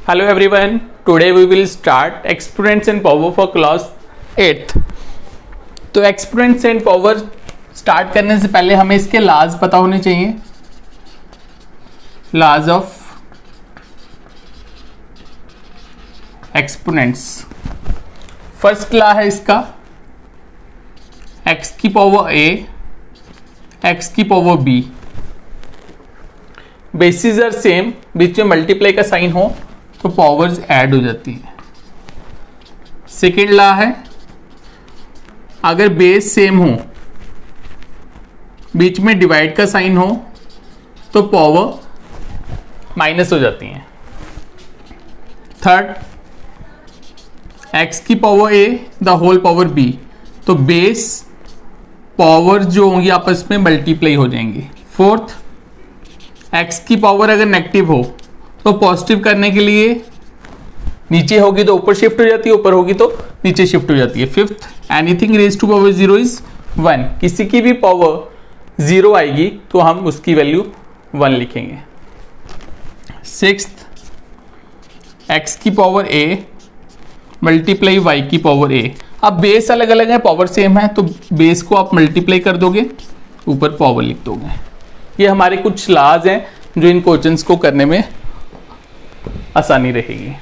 Hello everyone, today we will start exponents and power for class 8th। तो exponents and power start करने से पहले हमें इसके लाज पता होने चाहिए। लाज ऑफ एक्सपोनेंट्स, फर्स्ट ला है इसका x की पावर a, x की power b, basis are same, बीच में मल्टीप्लाई का साइन हो तो पावर्स ऐड हो जाती है। सेकेंड ला है अगर बेस सेम हो, बीच में डिवाइड का साइन हो तो पावर माइनस हो जाती है। थर्ड, x की power a the whole power b, तो बेस पावर जो होंगी आपस में मल्टीप्लाई हो जाएंगे। फोर्थ, x की पावर अगर नेगेटिव हो तो पॉजिटिव करने के लिए नीचे होगी तो ऊपर शिफ्ट हो जाती है, ऊपर होगी तो नीचे शिफ्ट हो जाती है। Fifth, anything raise to power 0 is 1, किसी की भी पावर 0 आएगी तो हम उसकी वैल्यू 1 लिखेंगे। सिक्स्थ, x की पावर a मल्टीप्लाई y की पावर a। अब बेस अलग अलग है, पावर सेम है, तो बेस को आप मल्टीप्लाई कर दोगे, ऊपर पावर लिख दोगे। ये हमारे कुछ लाज हैं जो इन क्वेश्चंस को करने में आसानी रहेगी।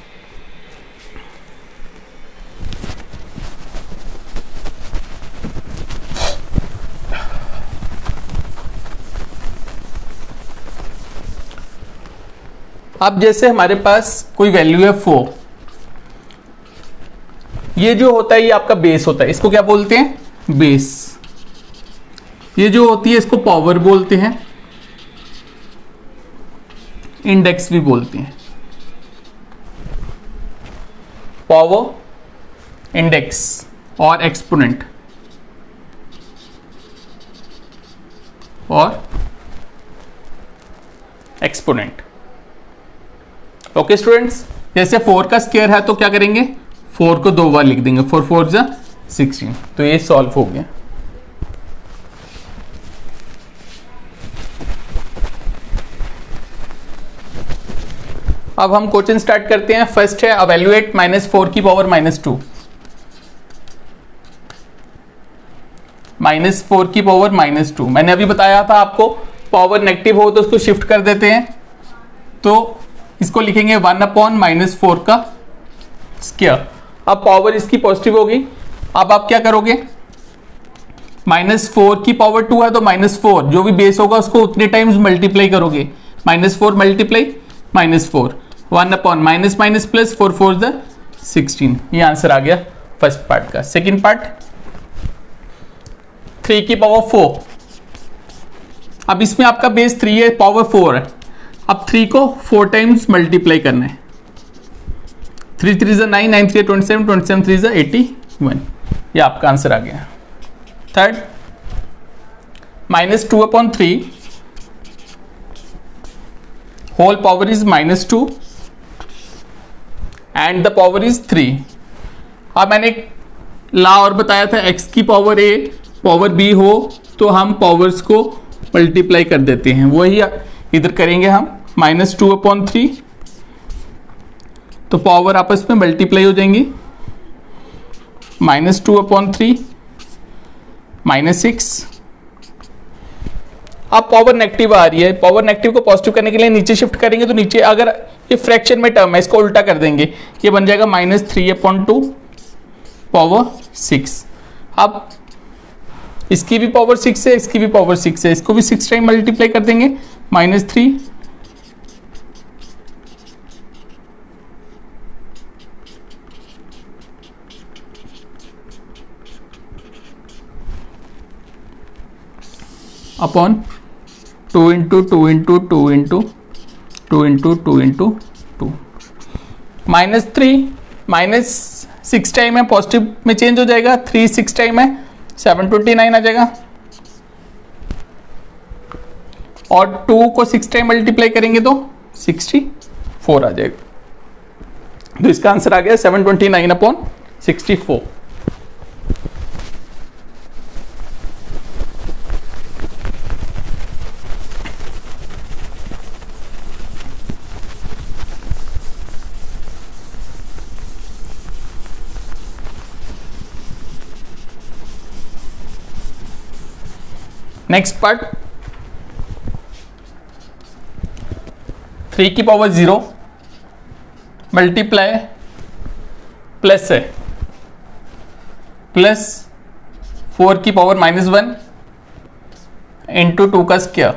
अब जैसे हमारे पास कोई वैल्यू है 4, ये जो होता है ये आपका बेस होता है, इसको क्या बोलते हैं? बेस। ये जो होती है इसको पावर बोलते हैं, इंडेक्स भी बोलते हैं। पावर, इंडेक्स और एक्सपोनेंट और एक्सपोनेंट। ओके स्टूडेंट्स, जैसे 4 का स्क्वायर है तो क्या करेंगे? 4 को 2 बार लिख देंगे, 4 4 जा 16, तो ये सॉल्व हो गया। अब हम क्वेश्चन स्टार्ट करते हैं। फर्स्ट है इवैल्यूएट -4 की पावर -2, -4 की पावर -2। मैंने अभी बताया था आपको पावर नेगेटिव हो तो उसको शिफ्ट कर देते हैं, तो इसको लिखेंगे 1/-4 का स्क्वायर। अब पावर इसकी पॉजिटिव होगी, अब आप क्या करोगे? -4 की पावर 2 है तो -4 जो भी बेस होगा उसको उतने टाइम्स मल्टीप्लाई करोगे, -4 मल्टीप्लाई -4, 1/- प्लस 4 4 द 16। ये आंसर आ गया फर्स्ट पार्ट का। सेकंड पार्ट, 3 की पावर 4। अब इसमें आपका बेस 3 है, पावर 4 है, अब 3 को 4 टाइम्स मल्टीप्लाई करना है। 3 3 ज़ा 9, 9 3 27, 27 3 ज़ा 81। ये आपका आंसर आ गया। Third, -2/3 whole power is -2 and the power is 3। अब मैंने एक ला और बताया था, x की पावर a पावर b हो तो हम पावर्स को मल्टीप्लाई कर देते हैं, वही इधर करेंगे हम। -2/3 तो पावर आपस में मल्टीप्लाई हो जाएंगी, -2/3 -6। अब पावर नेगेटिव आ रही है, पावर नेगेटिव को पॉजिटिव करने के लिए नीचे शिफ्ट करेंगे, तो नीचे अगर ये फ्रैक्शन में टर्म है इसको उल्टा कर देंगे, ये बन जाएगा -3/2 पावर 6। अब इसकी भी पावर 6 है, इसकी भी पावर 6 है, इसको भी 6 टाइम मल्टीप्लाई कर देंगे, -3 अपॉन 2 × 2 × 2 × 2 × 2 × 2 × 2। -3 -6 टाइम है, पॉजिटिव में चेंज हो जाएगा, 3 6 टाइम है, 729 आ जाएगा, और 2 को 6 टाइम मल्टीप्लाई करेंगे तो 64 आ जाएगा। तो इसका आंसर आ गया 729/64। नेक्स्ट पार्ट 3 की पावर 0 मल्टीप्लाई प्लस है प्लस 4 की पावर -1 इंटू 2 का square.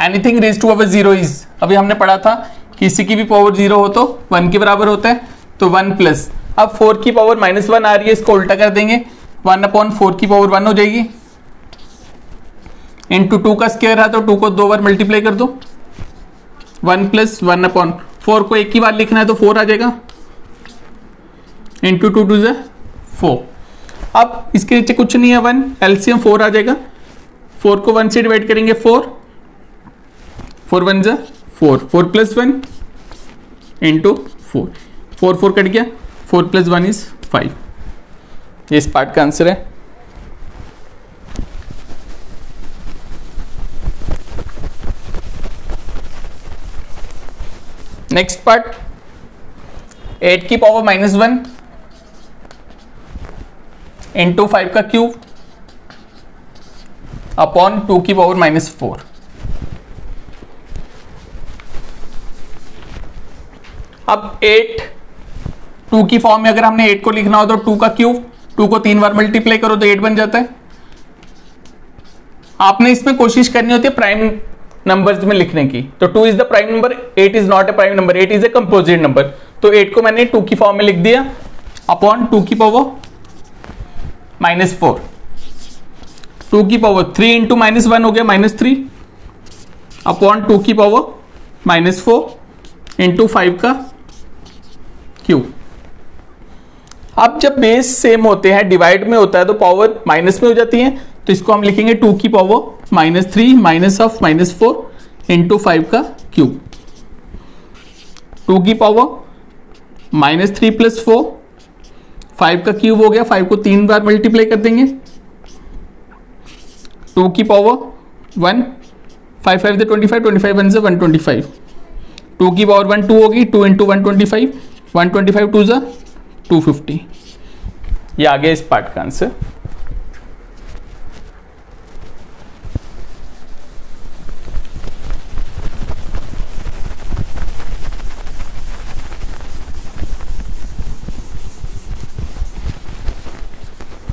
Anything raise to power 0 is, अभी हमने पढ़ा था किसी की भी पावर 0 हो तो 1 के बराबर होता है, तो 1 प्लस, अब 4 की पावर -1 आ रही है, इसको उल्टा कर देंगे, 1/4 की पावर 1 हो जाएगी, इंटू 2 का स्क्वायर है तो 2 को 2 बार मल्टीप्लाई कर दो, 1 प्लस 1/4 को एक ही बार लिखना है तो 4 आ जाएगा, इंटू 2 2 4। अब इसके नीचे कुछ नहीं है, 1 एलसीएम 4 आ जाएगा, 4 को 1 से डिवाइड करेंगे 4 1 4, 4 प्लस 1 इंटू 4, 4 4 कट गया, 4 प्लस 1 इज 5। ये इस पार्ट का आंसर है। नेक्स्ट पार्ट 8 की पावर -1 इंटू 5 का क्यूब अपॉन 2 की पावर -4। अब 8 2 की फॉर्म में अगर हमने 8 को लिखना हो तो 2 का क्यूब, 2 को 3 बार मल्टीप्लाई करो तो 8 बन जाता है। आपने इसमें कोशिश करनी होती है प्राइम नंबर्स में लिखने की, तो 2 is the prime number, 8 is not a prime number, 8 is a composite number, तो 8 को मैंने 2 की फॉर्म में लिख दिया अपॉन 2 की पावर -4, 2 की पावर 3 इंटू -1 हो गया -3 अपॉन 2 की पावर -4 इंटू 5 का क्यूब। अब जब बेस सेम होते हैं, डिवाइड में होता है तो पावर माइनस में हो जाती है, तो इसको हम लिखेंगे 2 की पावर -3 माइनस ऑफ -4 इंटू 5 का क्यूब। 2 की पावर -3 प्लस 4, 5 का क्यूब हो गया, 5 को 3 बार मल्टीप्लाई कर देंगे, 2 की पावर 1, 5 5 25, 25 1 125, 2 की पावर 1 2 होगी, 2 इंटू 125, 125 2 250। ये आ गया इस पार्ट का answer.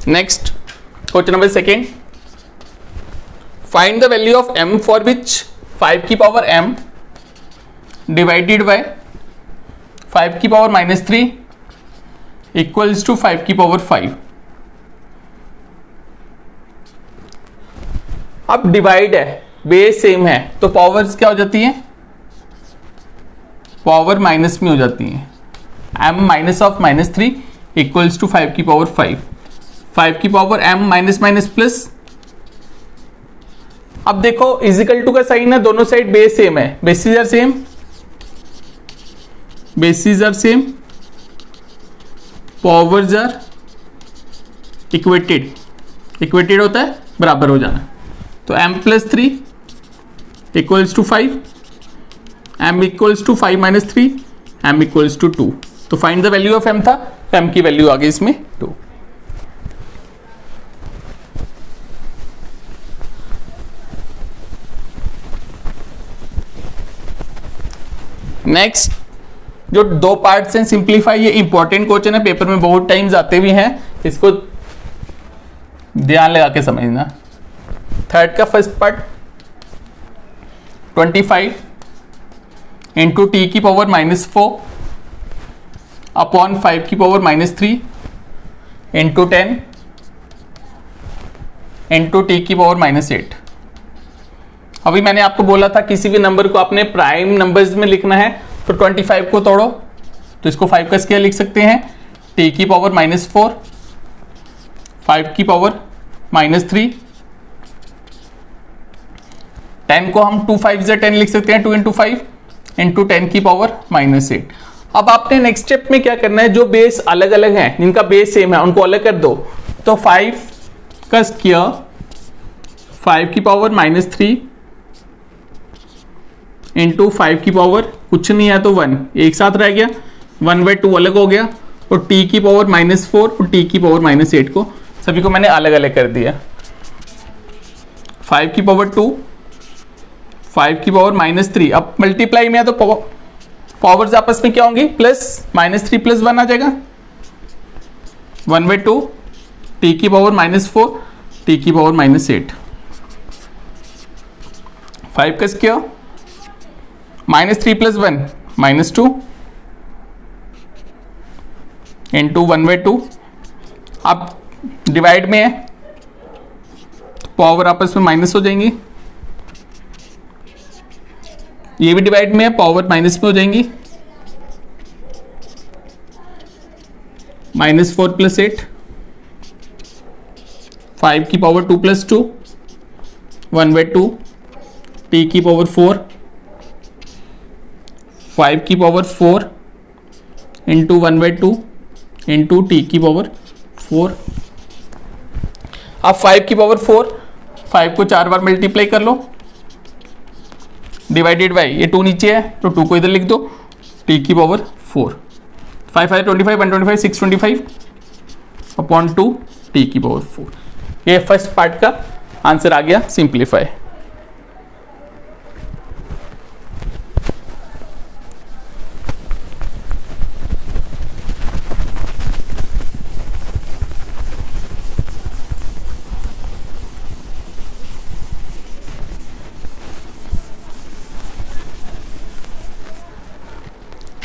Next question number second, find the value of m for which 5 की पावर m डिवाइडेड बाय 5 की पावर -3 इक्वल्स टू 5 की पावर 5। अब डिवाइड है, बेस सेम है, तो पावर्स क्या हो जाती है, पावर माइनस में हो जाती है, m minus of -3 equals to 5 की पावर 5, 5 की power m minus minus plus. अब देखो इजिकल टू का साइन है, दोनों साइड बेस सेम है, basis are same, basis are same, powers are equated, equated होता है बराबर हो जाना, तो m plus 3 equals to 5, m equals to 5 minus 3, m equals to 2, तो find the value of m था, m की वैल्यू आ गई इसमें 2। नेक्स्ट जो 2 पार्ट्स हैं सिंप्लीफाई, ये इंपॉर्टेंट क्वेश्चन है, पेपर में बहुत टाइम्स आते भी हैं, इसको ध्यान लगा के समझना। थर्ड का फर्स्ट पार्ट 25 इंटू टी की पावर -4 अपॉन 5 की पावर -3 इंटू 10 इंटू टी की पावर -8। अभी मैंने आपको बोला था किसी भी नंबर को आपने प्राइम नंबर्स में लिखना है तो 25 को तोड़ो, तो इसको 5 का स्क्वायर लिख सकते हैं, t की पावर -4, 5 की पावर -3, 10 को हम 2 5 10 लिख सकते हैं, 2 इंटू 5 इंटू 10 की पावर -8। अब आपने नेक्स्ट स्टेप में क्या करना है, जो बेस अलग अलग हैं, जिनका बेस सेम है उनको अलग कर दो, तो 5 का स्क्वायर 5 की पावर -3 इंटू 5 की पावर कुछ नहीं है तो 1 एक साथ रह गया, 1/2 अलग हो गया, और t की पावर -4 और t की पावर -8 को सभी को मैंने अलग अलग कर दिया। 5 की पावर 2, 5 की पावर -3। अब मल्टीप्लाई में है तो पावर्स आपस में क्या होंगी, प्लस -3 + 1 आ जाएगा, 1/2 t की पावर -4 t की पावर -8। 5 का स्क्वायर -3 + 1 -2 इंटू 1/2। अब डिवाइड में है तो पावर आपस में माइनस हो जाएंगी, ये भी डिवाइड में है, पावर माइनस में हो जाएंगी, -4 + 8, 5 की पावर 2 + 2, 1/2 t की पावर 4, 5 की पावर 4 इंटू 1/2 इंटू t की पावर 4। अब 5 की पावर 4, 5 को 4 बार मल्टीप्लाई कर लो, डिवाइडेड बाई, ये 2 नीचे है तो 2 को इधर लिख दो, t की पावर 4, 5 5 25, 125, 625 अपॉन 2 t की पावर 4। ये फर्स्ट पार्ट का आंसर आ गया simplify.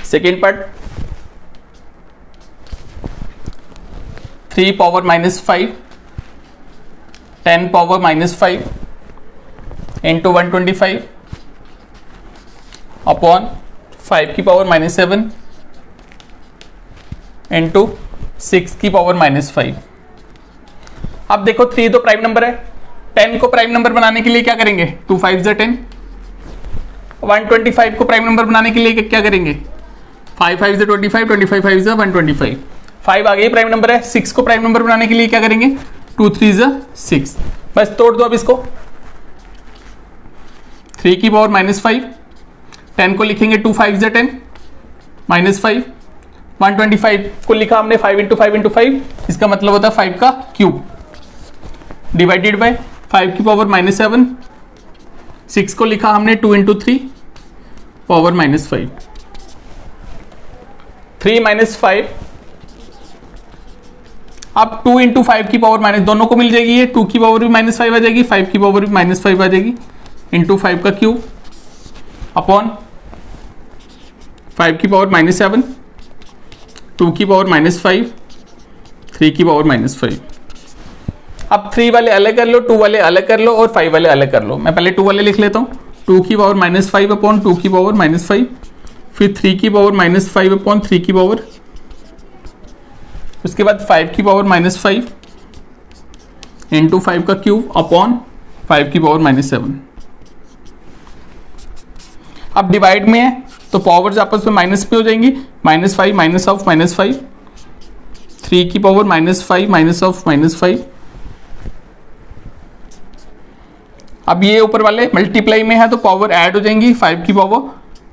Second part, 3 power -5, 10 power -5 into 125 upon 5 की पावर -7 इंटू 6 की पावर -5। अब देखो 3 तो प्राइम नंबर है, 10 को प्राइम नंबर बनाने के लिए क्या करेंगे, 2 5 = 10। 125 को प्राइम नंबर बनाने के लिए क्या करेंगे, 5 5 = 25, 25 5 = 125, 5 आगे ही प्राइम नंबर है। 6 को प्राइम नंबर बनाने के लिए क्या करेंगे, 2 3 = 6। बस तोड़ दो अब इसको, 3 की पावर -5, 10 को लिखेंगे 2 5 = 10 -5, 125 को लिखा हमने 5 × 5 × 5, इसका मतलब होता है 5 का क्यूब, डिवाइडेड बाय 5 की पावर -7, 6 को लिखा हमने 2 × 3 पावर -5, 3 - 5। अब 2 × 5 की पावर माइनस, दोनों को मिल जाएगी, ये 2 की पावर भी -5 आ जाएगी, 5 की पावर भी -5 आ जाएगी, इंटू 5 का क्यूब अपॉन 5 की पावर -7, 2 की पावर -5, 3 की पावर -5। अब 3 वाले अलग कर लो, 2 वाले अलग कर लो और 5 वाले अलग कर लो। मैं पहले 2 वाले लिख लेता हूँ, 2 की पावर -5 अपॉन 2 की पावर -5, फिर 3 की पावर -5 अपॉन 3 की पावर, उसके बाद 5 की पावर -5 इंटू 5 का क्यूब अपॉन 5 की पावर -7। अब डिवाइड में है तो पावर्स आपस में माइनस पे हो जाएंगी, -5 माइनस ऑफ -5, 3 की पावर -5 माइनस ऑफ -5। अब ये ऊपर वाले मल्टीप्लाई में है तो पावर ऐड हो जाएंगी, 5 की पावर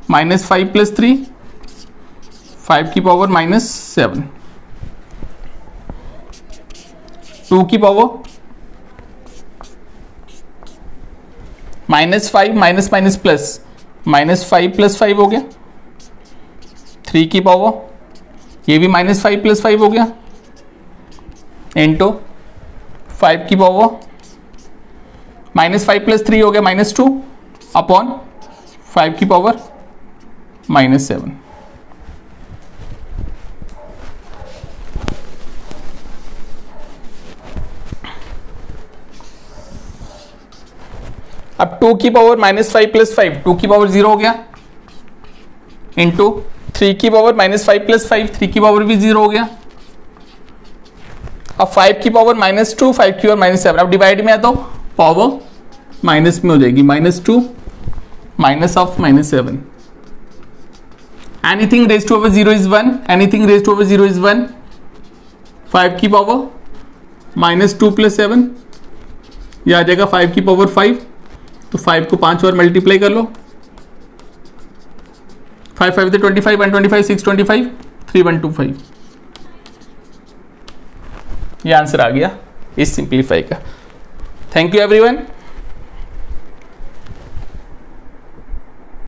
-5 + 3, 5 की पावर -7, 2 की पावर -5 माइनस माइनस प्लस, -5 + 5 हो गया, 3 की पावर ये भी -5 + 5 हो गया, इंटू 5 की पावर -5 + 3 हो गया -2 अपॉन 5 की पावर -7। अब 2 की पावर -5 + 5, 2 की पावर 0 हो गया, इंटू 3 की पावर -5 + 5, 3 की पावर भी 0 हो गया। अब 5 की पावर -2, 5 की पावर -7। अब डिवाइड में है तो पावर माइनस में हो जाएगी, -2 minus of -7। Anything raise to over 0 is 1, anything raise to over 0 is 1। 5 की पावर -2 + 7, यह आ जाएगा 5 की पावर 5, तो 5 को 5 बार मल्टीप्लाई कर लो, 5 5 = 25, 125, 625, 3125। ये आंसर आ गया इस सिंप्लीफाई का। Thank you everyone.